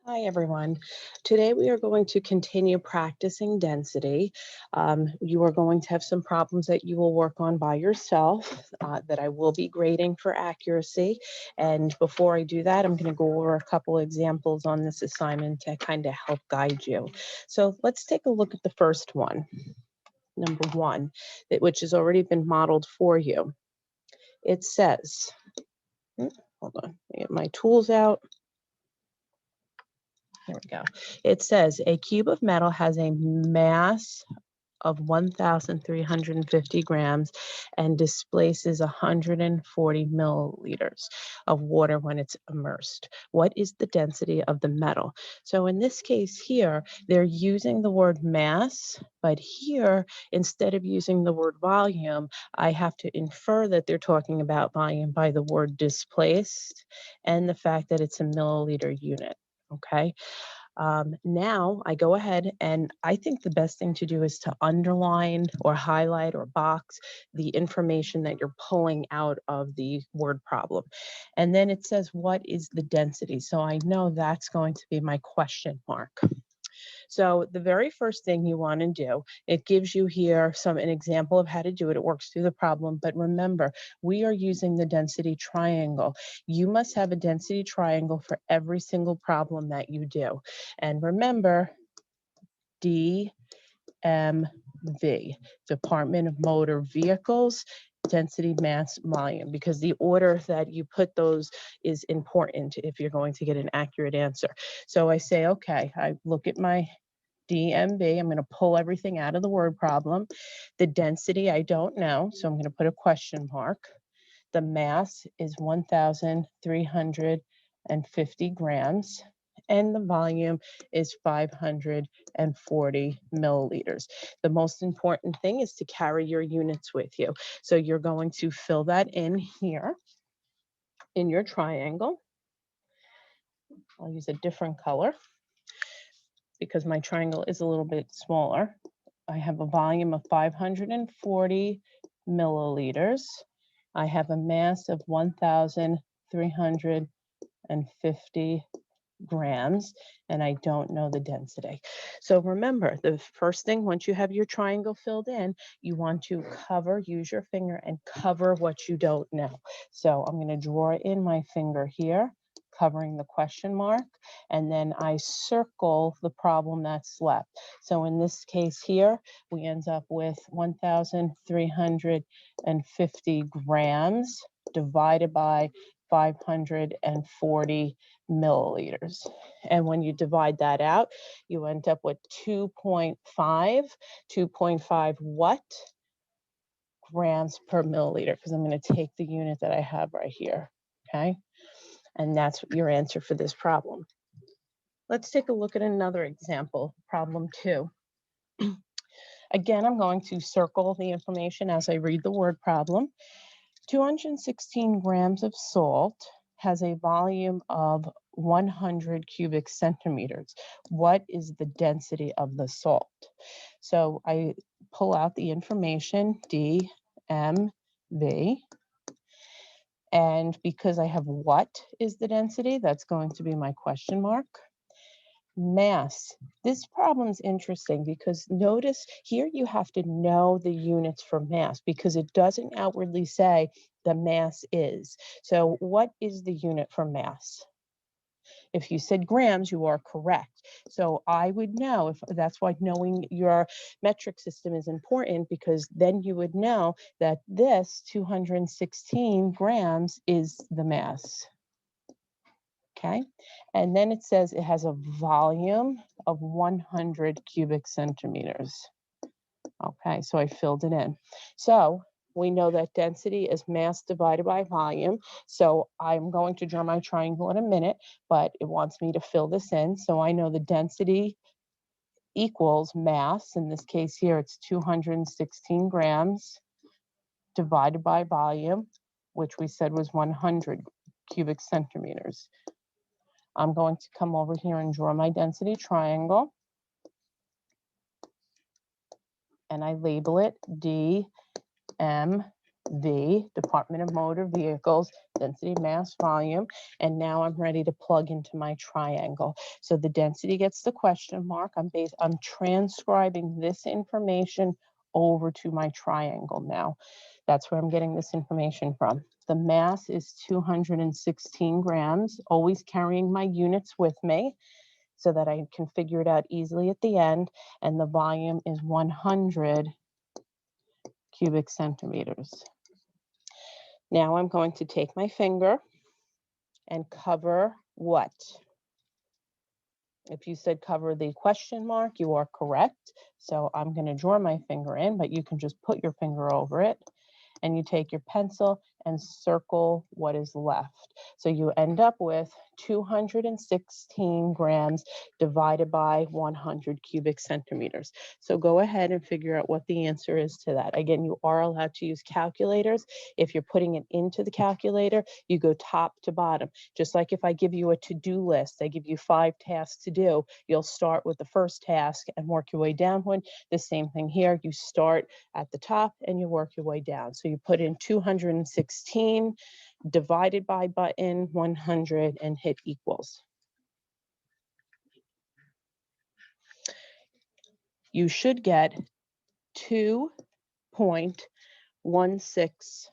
Hi, everyone. Today we are going to continue practicing density. You are going to have some problems that you will work on by yourself that I will be grading for accuracy. And before I do that, I'm going to go over a couple examples on this assignment to kind of help guide you. So let's take a look at the first one, number one, which has already been modeled for you. It says, hold on, let me get my tools out. Here we go. It says a cube of metal has a mass of 1,350 grams and displaces 140 milliliters of water when it's immersed. What is the density of the metal? So in this case here, they're using the word mass, but here, instead of using the word volume, I have to infer that they're talking about volume by the word displaced and the fact that it's a milliliter unit. Okay. Now I go ahead and I think the best thing to do is to underline or highlight or box the information that you're pulling out of the word problem. And then it says, what is the density? So I know that's going to be my question mark. So the very first thing you want to do, it gives you here an example of how to do it. It works through the problem, but remember, we are using the density triangle. You must have a density triangle for every single problem that you do. And remember, DMV, Department of Motor Vehicles, density, mass, volume, because the order that you put those is important if you're going to get an accurate answer. So I say, okay, I look at my DMV. I'm going to pull everything out of the word problem. The density, I don't know, so I'm going to put a question mark. The mass is 1,350 grams, and the volume is 540 milliliters. The most important thing is to carry your units with you. So you're going to fill that in here in your triangle. I'll use a different color because my triangle is a little bit smaller. I have a volume of 540 milliliters. I have a mass of 1,350 grams, and I don't know the density. So remember, the first thing, once you have your triangle filled in, you want to use your finger and cover what you don't know. So I'm going to draw in my finger here, covering the question mark, and then I circle the problem that's left. So in this case here, we end up with 1,350 grams divided by 540 milliliters. And when you divide that out, you end up with 2.5 what? Grams per milliliter, because I'm going to take the unit that I have right here, okay? And that's your answer for this problem. Let's take a look at another example, problem 2. Again, I'm going to circle the information as I read the word problem. 216 grams of salt has a volume of 100 cubic centimeters. What is the density of the salt? So I pull out the information, DMV, and because I have what is the density, that's going to be my question mark. Mass. This problem is interesting because notice here you have to know the units for mass because it doesn't outwardly say the mass is. So what is the unit for mass? If you said grams, you are correct. So I would know, if that's why knowing your metric system is important, because then you would know that this 216 grams is the mass. Okay, and then it says it has a volume of 100 cubic centimeters. Okay, so I filled it in. So we know that density is mass divided by volume. So I'm going to draw my triangle in a minute, but it wants me to fill this in. So I know the density equals mass. In this case here, it's 216 grams divided by volume, which we said was 100 cubic centimeters. I'm going to come over here and draw my density triangle. And I label it DMV. Department of Motor Vehicles, density, mass, volume, and now I'm ready to plug into my triangle. So the density gets the question mark. I'm transcribing this information over to my triangle now. That's where I'm getting this information from. The mass is 216 grams, always carrying my units with me so that I can figure it out easily at the end. And the volume is 100 cubic centimeters. Now I'm going to take my finger and cover what? If you said cover the question mark, you are correct. So I'm going to draw my finger in, but you can just put your finger over it. And you take your pencil and circle what is left. So you end up with 216 grams divided by 100 cubic centimeters. So go ahead and figure out what the answer is to that. Again, you are allowed to use calculators. If you're putting it into the calculator, you go top to bottom. Just like if I give you a to-do list, I give you 5 tasks to do, you'll start with the first task and work your way downward. The same thing here, you start at the top and you work your way down. So you put in 216 divided by button 100 and hit equals. You should get 2.16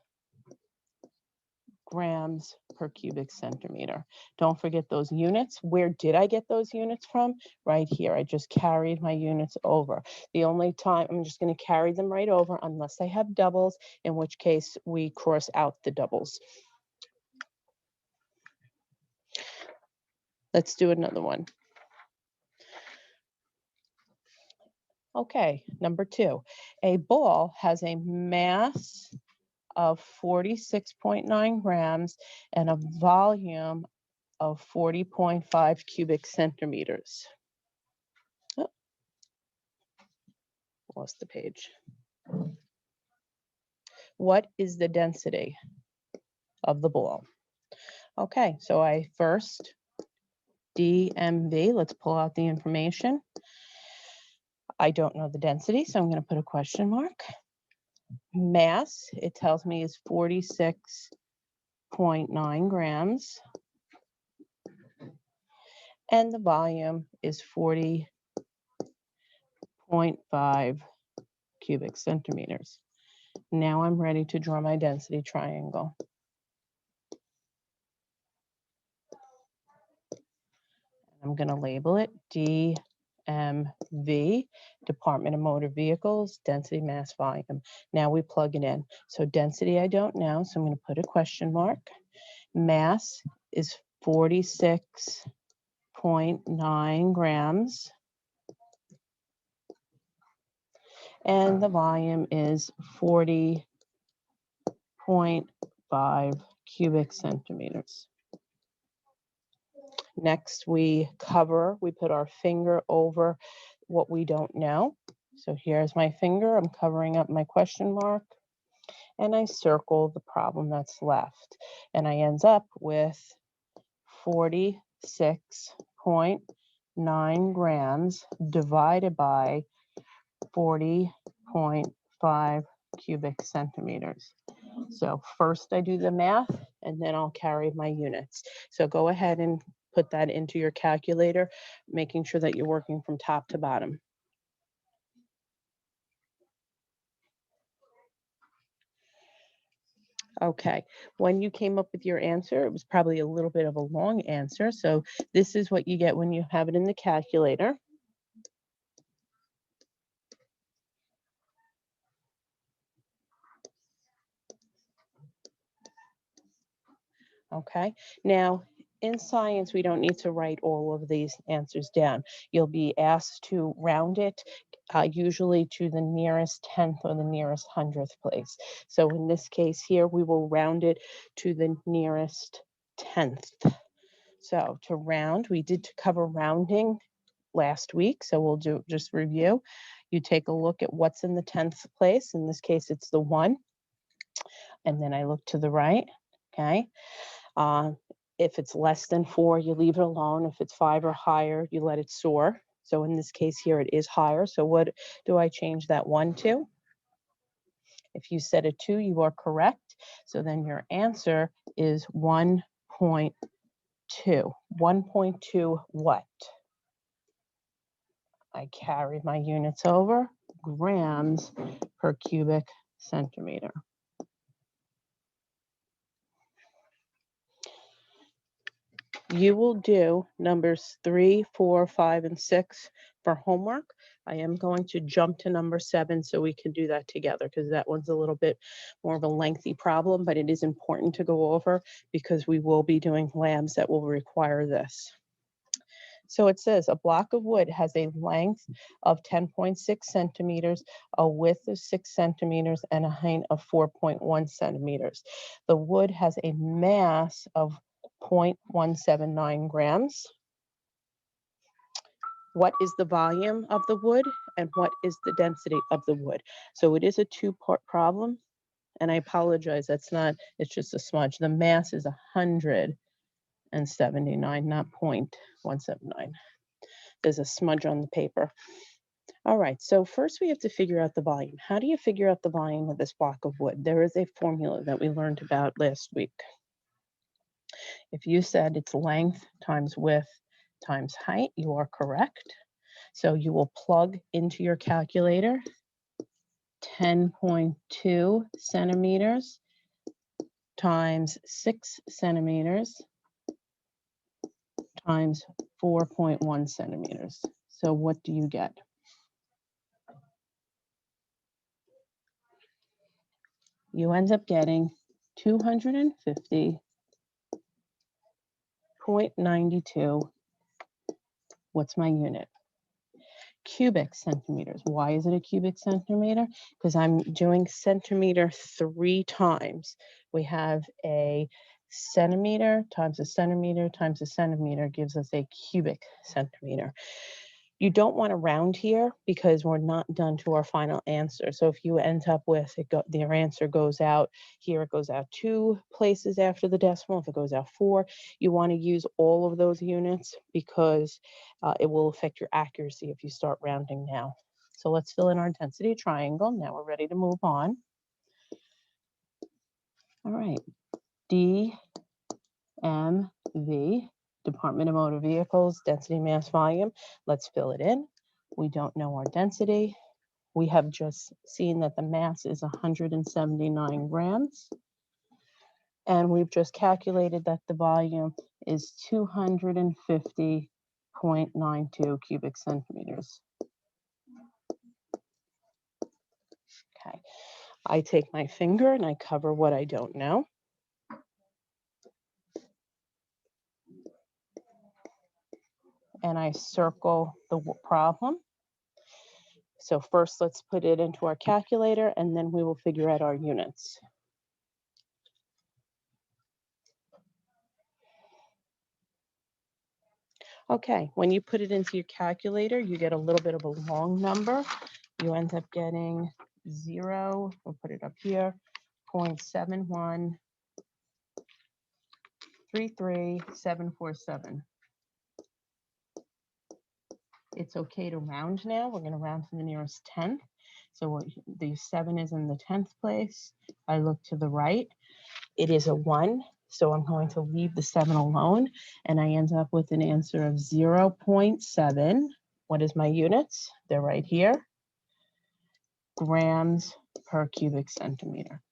grams per cubic centimeter. Don't forget those units. Where did I get those units from? Right here. I just carried my units over. The only time I'm just going to carry them right over unless I have doubles, in which case we cross out the doubles. Let's do another one. Okay, number 2. A ball has a mass of 46.9 grams and a volume of 40.5 cubic centimeters. Oh, lost the page. What is the density of the ball? Okay, so I first DMV, let's pull out the information. I don't know the density, so I'm going to put a question mark. Mass, it tells me is 46.9 grams. And the volume is 40.5 cubic centimeters. Now I'm ready to draw my density triangle. I'm going to label it DMV, Department of Motor Vehicles, density, mass, volume. Now we plug it in. So density I don't know, so I'm going to put a question mark. Mass is 46.9 grams. And the volume is 40.5 cubic centimeters. Next, we put our finger over what we don't know. So here's my finger. I'm covering up my question mark. And I circle the problem that's left. And I end up with 46.9 grams divided by 40.5 cubic centimeters. So first I do the math and then I'll carry my units. So go ahead and put that into your calculator, making sure that you're working from top to bottom. Okay, when you came up with your answer, it was probably a little bit of a long answer. So this is what you get when you have it in the calculator. Okay, now in science, we don't need to write all of these answers down. You'll be asked to round it, usually to the nearest 10th or the nearest 100th place. So in this case here, we will round it to the nearest 10th. So to round, we did cover rounding last week, so we'll do just review. You take a look at what's in the 10th place. In this case, it's the 1. And then I look to the right, okay? If it's less than 4, you leave it alone. If it's 5 or higher, you let it soar. So in this case here, it is higher. So what do I change that 1 to? If you said a 2, you are correct. So then your answer is 1.2. 1.2 what? I carry my units over, grams per cubic centimeter. You will do numbers 3, 4, 5, and 6 for homework. I am going to jump to number 7 so we can do that together because that one's a little bit more of a lengthy problem, but it is important to go over because we will be doing labs that will require this. So it says a block of wood has a length of 10.6 centimeters, a width of 6 centimeters, and a height of 4.1 centimeters. The wood has a mass of 0.179 grams. What is the volume of the wood and what is the density of the wood? So it is a two-part problem, and I apologize, it's just a smudge. The mass is 179, not 0.179. There's a smudge on the paper. All right, so first we have to figure out the volume. How do you figure out the volume of this block of wood? There is a formula that we learned about last week. If you said it's length times width times height, you are correct. So you will plug into your calculator 10.2 centimeters times 6 centimeters times 4.1 centimeters. So what do you get? You end up getting 250.92. What's my unit? Cubic centimeters. Why is it a cubic centimeter? Because I'm doing centimeter 3 times. We have a centimeter times a centimeter times a centimeter gives us a cubic centimeter. You don't want to round here because we're not done to our final answer. So if you end up with their answer goes out here, it goes out 2 places after the decimal. If it goes out 4, you want to use all of those units because it will affect your accuracy if you start rounding now. So let's fill in our density triangle. Now we're ready to move on. All right, DMV. Department of Motor Vehicles, density, mass, volume. Let's fill it in. We don't know our density. We have just seen that the mass is 179 grams. And we've just calculated that the volume is 250.92 cubic centimeters. Okay, I take my finger and I cover what I don't know. And I circle the problem. So first, let's put it into our calculator, and then we will figure out our units. Okay, when you put it into your calculator, you get a little bit of a long number. You end up getting 0, we'll put it up here, 0.7133747. It's okay to round now. We're going to round to the nearest 10th. So the 7 is in the 10th place. I look to the right. It is a 1. So I'm going to leave the 7 alone. And I end up with an answer of 0.7. What is my units? They're right here. Grams per cubic centimeter.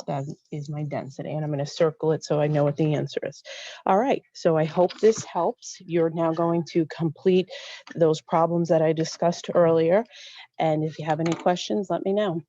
That is my density, and I'm going to circle it so I know what the answer is. All right, so I hope this helps. You're now going to complete those problems that I discussed earlier, and if you have any questions, let me know.